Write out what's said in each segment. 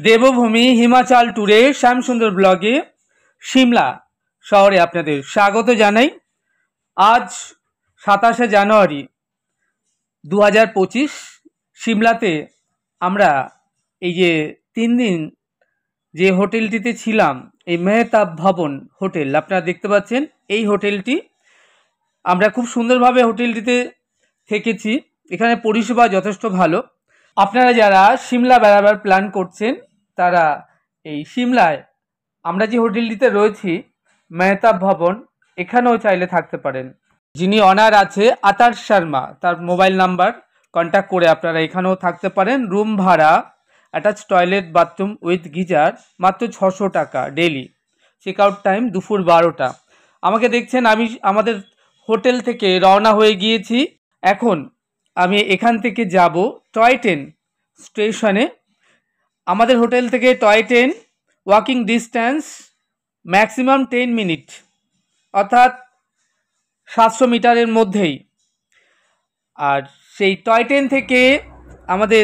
দেবভূমি হিমাচল ট্যুরে শ্যামসুন্দর ব্লগে সিমলা শহরে আপনাদের স্বাগত জানাই। আজ 27শে জানুয়ারি 2025 সিমলাতে আমরা এই যে 3 দিন যে হোটেলটিতে ছিলাম, এই মেহতাব ভবন হোটেল আপনারা দেখতে পাচ্ছেন। এই হোটেলটি আমরা খুব সুন্দরভাবে হোটেলটিতে থেকেছি। এখানে পরিষেবা যথেষ্ট ভালো। আপনারা যারা সিমলা বেড়াবার প্ল্যান করছেন তারা এই সিমলায় আমরা যে হোটেলটিতে রয়েছি মেহতাব ভবন, এখানেও চাইলে থাকতে পারেন। যিনি অনার আছে আতার শর্মা, তার মোবাইল নাম্বার কন্ট্যাক্ট করে আপনারা এখানেও থাকতে পারেন। রুম ভাড়া attach toilet bathroom with geyser মাত্র 600 টাকা ডেলি। চেক আউট টাইম দুপুর 12টা। আমাকে দেখছেন আমি আমাদের হোটেল থেকে রওনা হয়ে গিয়েছি। এখন আমি এখান থেকে যাব টয় ট্রেন স্টেশনে। আমাদের হোটেল থেকে toy train walking distance maximum 10 minute, অর্থাৎ 700 মিটারের মধ্যেই। আর সেই টয় ট্রেন থেকে আমাদের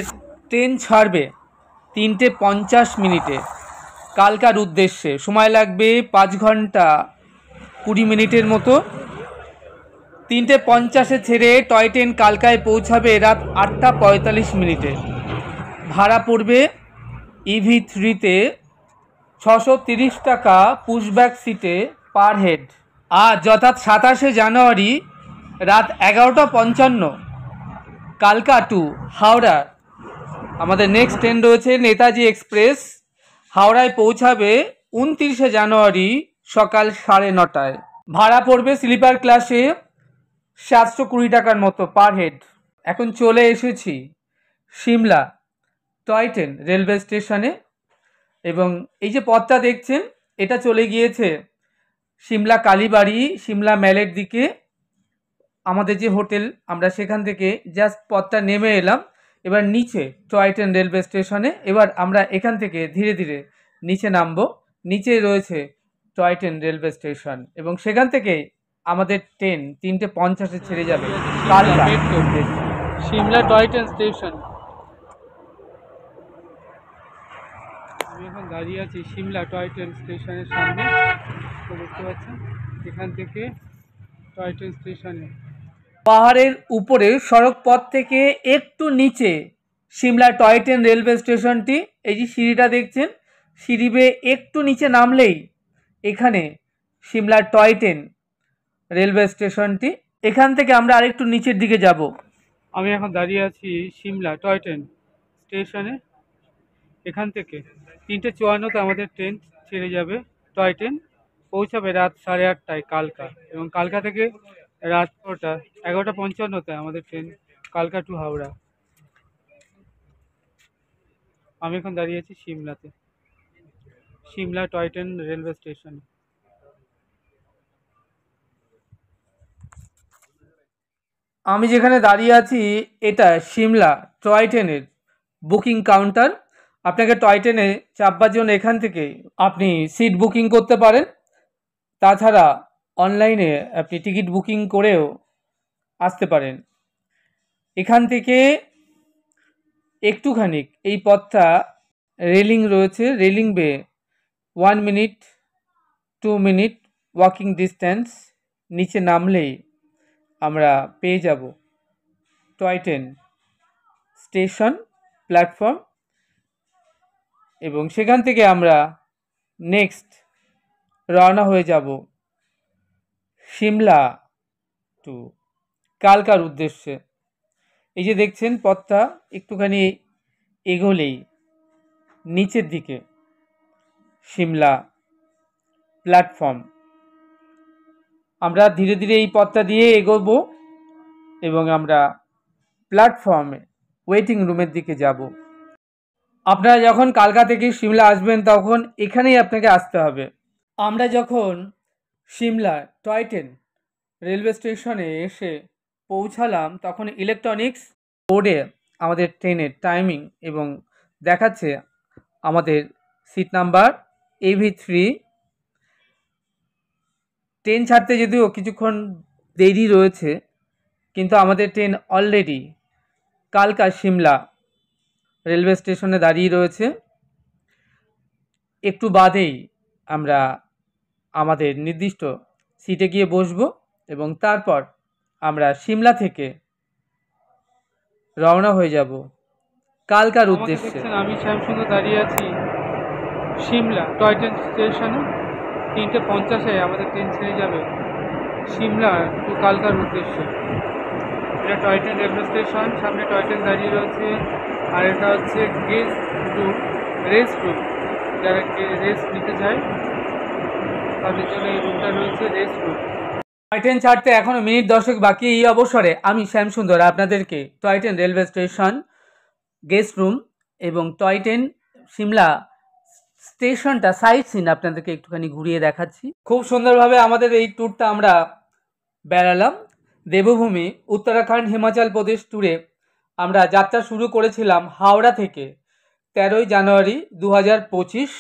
ট্রেন ছাড়বে 3:50 মিনিটে কালকার উদ্দেশ্যে। সময় লাগবে 5 ঘন্টা 20 মিনিটের মতো। 3:50 ছেড়ে টয় ট্রেন কালকায় পৌঁছাবে রাত 8টা 45 মিনিটে। ভাড়া পড়বে EV3-তে 630 টাকা পুশব্যাক সিটে পার হেড। আজ অর্থাৎ 27শে জানুয়ারি রাত 11:55 কালকা টু হাওড়া আমাদের নেক্সট ট্রেন রয়েছে নেতাজি এক্সপ্রেস। হাওড়ায় পৌঁছাবে 29শে জানুয়ারি সকাল 9:30টায়। ভাড়া পড়বে স্লিপার ক্লাসে 720 টাকার মতো পার হেড। এখন চলে এসেছি সিমলা টয় ট্রেন রেলওয়ে স্টেশনে, এবং এই যে পথটা দেখছেন এটা চলে গিয়েছে সিমলা কালীবাড়ি সিমলা ম্যালের দিকে। আমাদের যে হোটেল আমরা সেখান থেকে জাস্ট পথটা নেমে এলাম এবার নিচে টয় ট্রেন রেলওয়ে স্টেশনে। এবার আমরা এখান থেকে ধীরে ধীরে নিচে নামবো। নিচে রয়েছে টয় ট্রেন রেলওয়ে স্টেশন এবং সেখান থেকে আমাদের ট্রেন 3:50 ছেড়ে যাবে কালকা সিমলা টয় ট্রেন স্টেশন। আমি এখন দাঁড়িয়ে আছি সিমলা টয় ট্রেন স্টেশনের সামনে, দেখতে পাচ্ছেন এখান থেকে টয় ট্রেন স্টেশনে। পাহাড়ের উপরে সড়ক পথ থেকে একটু নিচে সিমলা টয় ট্রেন রেলওয়ে স্টেশনটি। এই যে সিঁড়িটা দেখছেন, সিঁড়ি বেয়ে একটু নিচে নামলেই এখানে সিমলা টয় ট্রেন রেলওয়ে স্টেশনটি। এখান থেকে আমরা আরেকটু নিচের দিকে যাব। আমি এখন দাঁড়িয়ে আছি সিমলা টয় ট্রেন স্টেশনে। এখান থেকে 3:54-তে আমাদের ট্রেন ছেড়ে যাবে। টয় ট্রেন পৌঁছাবে রাত 8:30টায় কালকা, এবং কালকা থেকে রাত 11:55-তে আমাদের ট্রেন কালকা টু হাওড়া। আমি এখন দাঁড়িয়ে আছি সিমলাতে, সিমলা টয় ট্রেন রেলওয়ে স্টেশনে। আমি যেখানে দাঁড়িয়ে আছি এটা সিমলা টয় ট্রেনের বুকিং কাউন্টার। আপনাকে টয় ট্রেনে চাপবার জন্য এখান থেকে আপনি সিট বুকিং করতে পারেন। তাছাড়া অনলাইনে আপনি টিকিট বুকিং করেও আসতে পারেন। এখান থেকে একটুখানি এই পথটা রেলিং রয়েছে, রেলিং বেয়ে 1 মিনিট 2 মিনিট ওয়াকিং ডিস্ট্যান্স নিচে নামলেই আমরা পেয়ে যাব টয় ট্রেন স্টেশন প্ল্যাটফর্ম, এবং সেখান থেকে আমরা নেক্সট রওনা হয়ে যাব সিমলা টু কালকার উদ্দেশ্যে। এই যে দেখছেন পথটা একটুখানি এগোলেই নিচের দিকে সিমলা প্ল্যাটফর্ম। আমরা ধীরে ধীরে এই পথটা দিয়ে এগোবো এবং আমরা প্ল্যাটফর্মে ওয়েটিং রুমের দিকে যাব। আপনারা যখন কালকা থেকে সিমলা আসবেন তখন এখানেই আপনাকে আসতে হবে। আমরা যখন সিমলা টয় ট্রেন রেলওয়ে স্টেশনে এসে পৌঁছালাম তখন ইলেকট্রনিক্স বোর্ডে আমাদের ট্রেনের টাইমিং এবং দেখাচ্ছে আমাদের সিট নাম্বার EV3। ট্রেন ছাড়তে যদিও কিছুক্ষণ দেরি রয়েছে, কিন্তু আমাদের ট্রেন অলরেডি কালকা সিমলা রেলওয়ে স্টেশনে দাঁড়িয়ে রয়েছে। একটু বাদেই আমরা আমাদের নির্দিষ্ট সিটে গিয়ে বসবো এবং তারপর আমরা সিমলা থেকে রওনা হয়ে যাব কালকার উদ্দেশ্যে। আমি শ্যামসুন্দর দাঁড়িয়ে আছি সিমলা টয় ট্রেন স্টেশনে। 3:50 আমাদের ট্রেন ছেড়ে যাবে সিমলা টু কালকার উদ্দেশ্যে। এটা টয় ট্রেন রেলওয়ে স্টেশন, সামনে টয় ট্রেন দাঁড়িয়ে রয়েছে। আর এটা হচ্ছে গেস্ট রুম, রেস্ট রুম। যারা রেস্ট নিতে চায় তাদের জন্য এই রুমটা রয়েছে, রেস্ট রুম। টয় ট্রেন ছাড়তে এখনও মিনিট 10 বাকি। এই অবসরে আমি শ্যামসুন্দর আপনাদেরকে toy train railway station, guest room এবং টয় ট্রেন সিমলা স্টেশনটা সাইট সিন আপনাদেরকে একটুখানি ঘুরিয়ে দেখাচ্ছি। খুব সুন্দরভাবে আমাদের এই ট্যুরটা আমরা বেড়ালাম। দেবভূমি উত্তরাখণ্ড হিমাচল প্রদেশ ট্যুরে আমরা যাত্রা শুরু করেছিলাম হাওড়া থেকে 13 জানুয়ারি 2025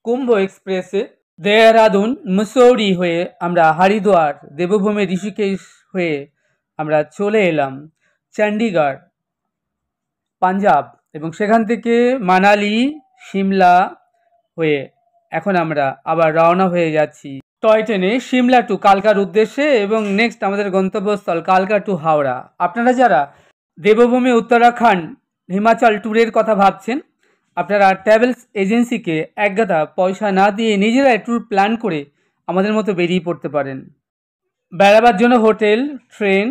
কুম্ভ এক্সপ্রেসে। দেহরাদুন মুসৌরি হয়ে আমরা হরিদ্বার, দেবভূমি ঋষিকেশ হয়ে আমরা চলে এলাম চণ্ডীগড় পাঞ্জাব এবং সেখান থেকে মানালি সিমলা হয়ে এখন আমরা আবার রওনা হয়ে যাচ্ছি টয় ট্রেনে সিমলা টু কালকার উদ্দেশ্যে এবং নেক্সট আমাদের গন্তব্যস্থল কালকা টু হাওড়া। আপনারা যারা দেবভূমি উত্তরাখণ্ড হিমাচল ট্যুরের কথা ভাবছেন, আপনারা ট্রাভেলস এজেন্সিকে একগাদা পয়সা না দিয়ে নিজেরাই ট্যুর প্ল্যান করে আমাদের মতো বেরিয়ে পড়তে পারেন। বেড়াবার জন্য হোটেল, ট্রেন,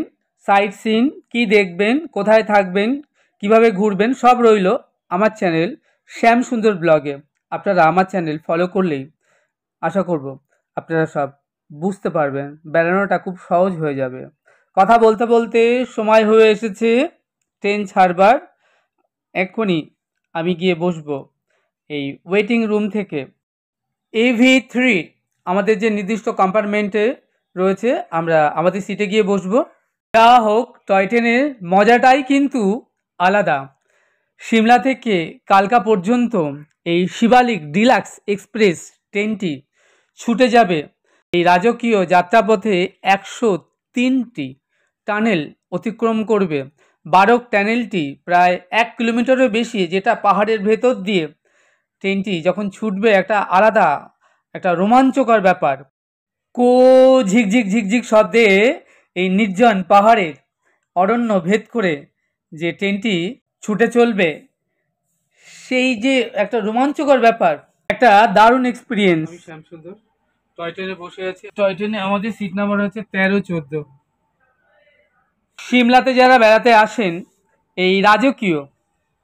সাইট সিন, কী দেখবেন, কোথায় থাকবেন, কিভাবে ঘুরবেন সব রইল আমার চ্যানেল শ্যামসুন্দর ব্লগে। আপনারা আমার চ্যানেল ফলো করলেই আশা করব আপনারা সব বুঝতে পারবেন, বেড়ানোটা খুব সহজ হয়ে যাবে। কথা বলতে বলতে সময় হয়ে এসেছে ট্রেন ছাড়বার। এক্ষুনি আমি গিয়ে বসবো এই ওয়েটিং রুম থেকে AV3 আমাদের যে নির্দিষ্ট কম্পার্টমেন্টে রয়েছে, আমরা আমাদের সিটে গিয়ে বসবো। যা হোক, টয় ট্রেনের মজাটাই কিন্তু আলাদা। সিমলা থেকে কালকা পর্যন্ত এই শিবালিক ডিলাক্স এক্সপ্রেস ট্রেনটি ছুটে যাবে। এই রাজকীয় যাত্রাপথে 103টি টানেল অতিক্রম করবে। বারক টানেলটি প্রায় 1 কিলোমিটারেরও বেশি, যেটা পাহাড়ের ভেতর দিয়ে ট্রেনটি যখন ছুটবে একটা আলাদা একটা রোমাঞ্চকর ব্যাপার। ঝিকঝিক ঝিকঝিক শব্দে এই নির্জন পাহাড়ের অরণ্য ভেদ করে যে ট্রেনটি ছুটে চলবে, সেই যে একটা রোমাঞ্চকর ব্যাপার, একটা দারুণ এক্সপিরিয়েন্স। আমি শ্যামসুন্দর টয় ট্রেনে বসে আছি। টয় ট্রেনে আমাদের সিট নাম্বার হচ্ছে 13-14। সিমলাতে যারা বেড়াতে আসেন এই রাজকীয়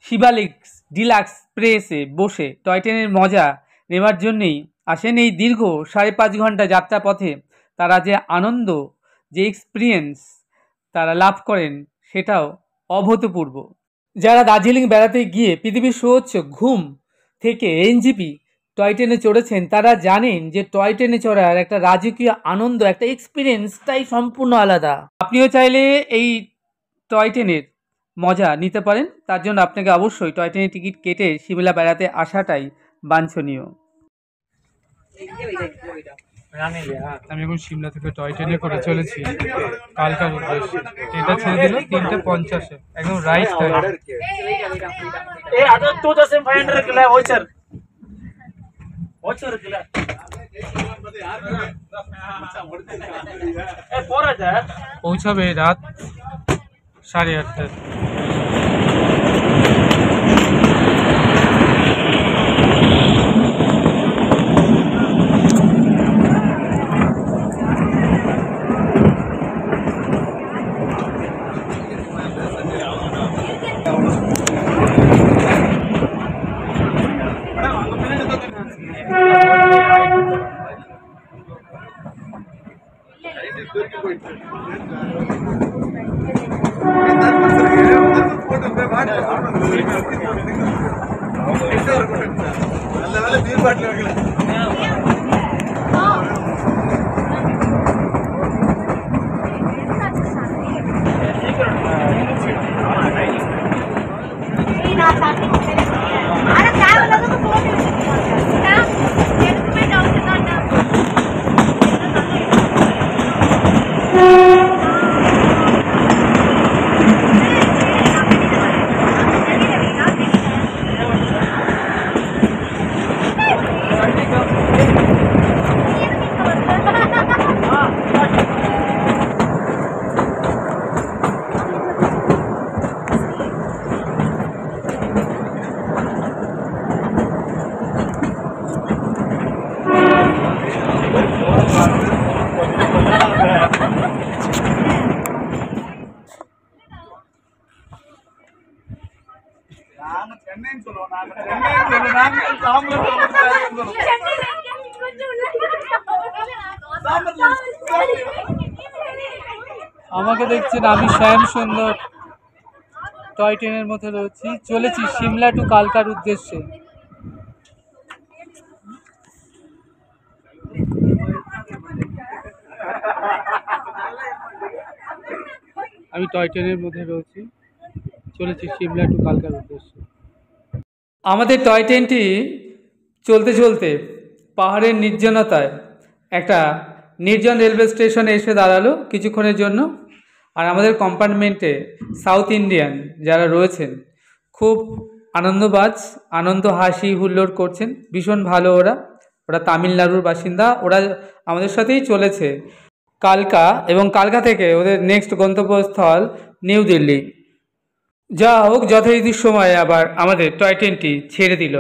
শিবালিক ডিলাক্স এক্সপ্রেসে বসে টয় ট্রেনের মজা নেওয়ার জন্যেই আসেন। এই দীর্ঘ 5.5 ঘন্টা যাত্রাপথে তারা যে আনন্দ, যে এক্সপিরিয়েন্স তারা লাভ করেন সেটাও অভূতপূর্ব। যারা দার্জিলিং বেড়াতে গিয়ে পৃথিবীর সুউচ্চ ঘুম থেকে NGP টয় ট্রেনে চড়েছেন তারা জানেন যে টয় ট্রেনে চড়ার একটা রাজকীয় আনন্দ, একটা এক্সপিরিয়েন্সটাই সম্পূর্ণ আলাদা। আপনিও চাইলে এই টয় ট্রেনের মজা নিতে পারেন। তার জন্য আপনাকে অবশ্যই টয় ট্রেনের টিকিট কেটে সিমলা বেড়াতে আসাটাই বাঞ্ছনীয়। আমি এখন সিমলা থেকে টয় ট্রেনে করে চলেছি কালকার উদ্দেশ্যে। ট্রেনটা ছেড়ে দিল 3:50, একদম রাইট টাইম। পৌঁছাবে রাত 8:30। আমাকে দেখছেন, আমি শ্যাম সুন্দর টয় ট্রেনের মধ্যে রয়েছি, চলেছি সিমলা টু কালকার উদ্দেশ্যে। আমি টয় ট্রেনের মধ্যে রয়েছি, চলেছি সিমলা টু কালকার উদ্দেশ্যে। আমাদের টয় ট্রেনটি চলতে চলতে পাহাড়ের নির্জনতায় একটা নির্জন রেলওয়ে স্টেশনে এসে দাঁড়ালো কিছুক্ষণের জন্য। আর আমাদের কম্পার্টমেন্টে সাউথ ইন্ডিয়ান যারা রয়েছেন খুব আনন্দবাজ, আনন্দ হাসি হুল্লোড় করছেন, ভীষণ ভালো। ওরা তামিলনাড়ুর বাসিন্দা, ওরা আমাদের সাথেই চলেছে কালকা, এবং কালকা থেকে ওদের নেক্সট গন্তব্যস্থল নিউ দিল্লি। যা হোক, যথারীতির সময়ে আবার আমাদের টয় ট্রেনটি ছেড়ে দিল।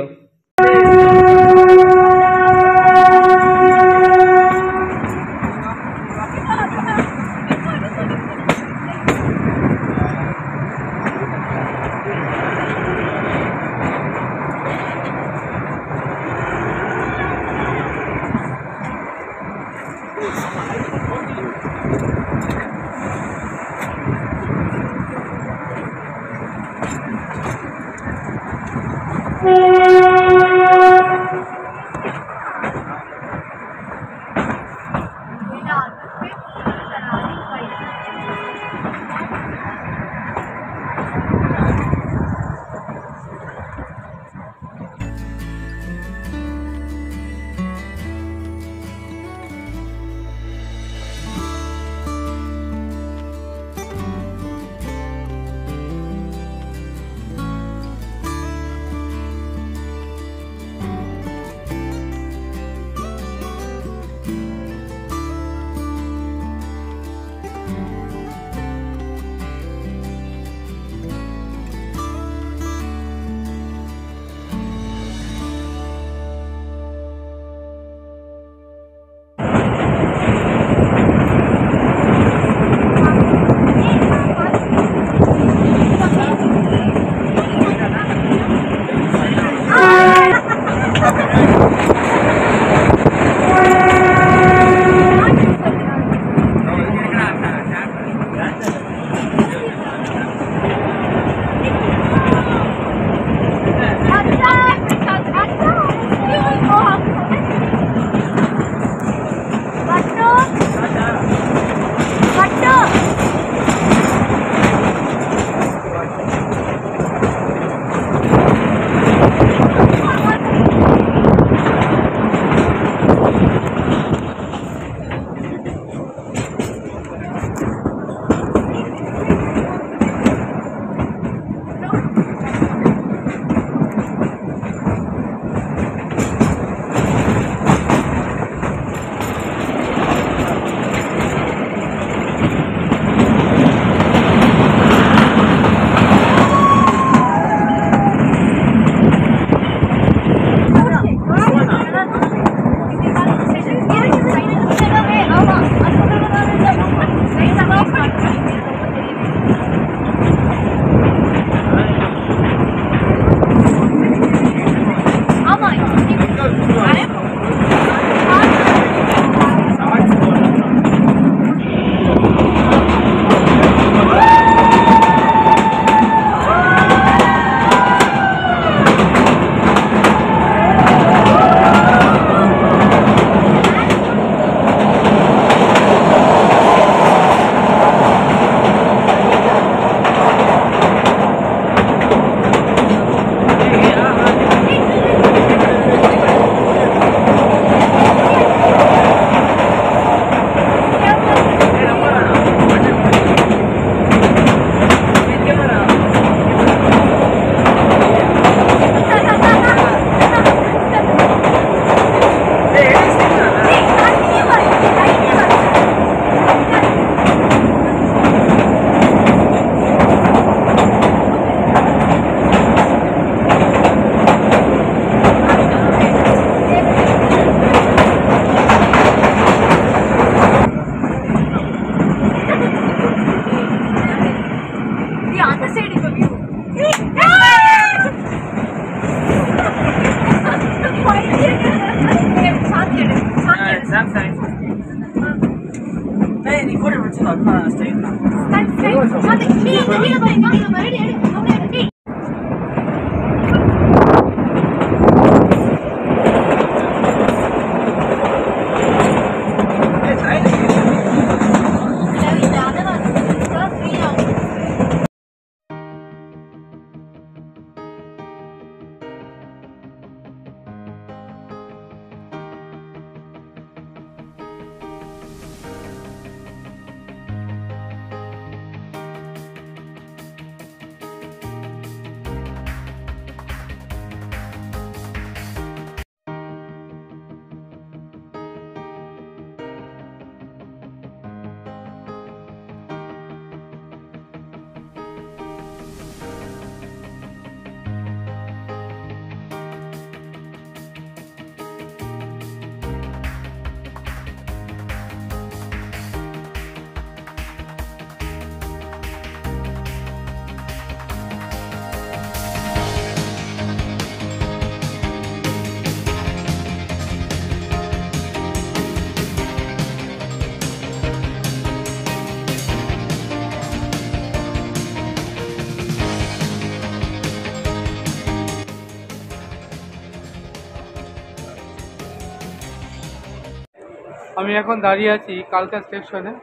আমি এখন দাঁড়িয়ে আছি কালকা স্টেশনে।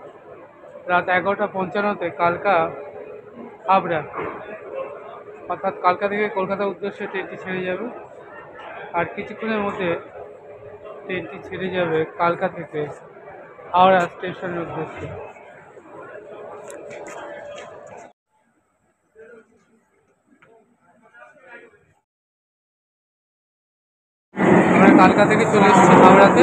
রাত 11:55-তে কালকা হাবড়া, অর্থাৎ কালকা থেকে কলকাতার উদ্দেশ্যে ট্রেনটি ছেড়ে যাবে। আর কিছুক্ষণের মধ্যে ট্রেনটি ছেড়ে যাবে কালকা থেকে হাওড়া স্টেশনের উদ্দেশ্যে। আমরা কালকা থেকে চলে এসেছি হাওড়াতে।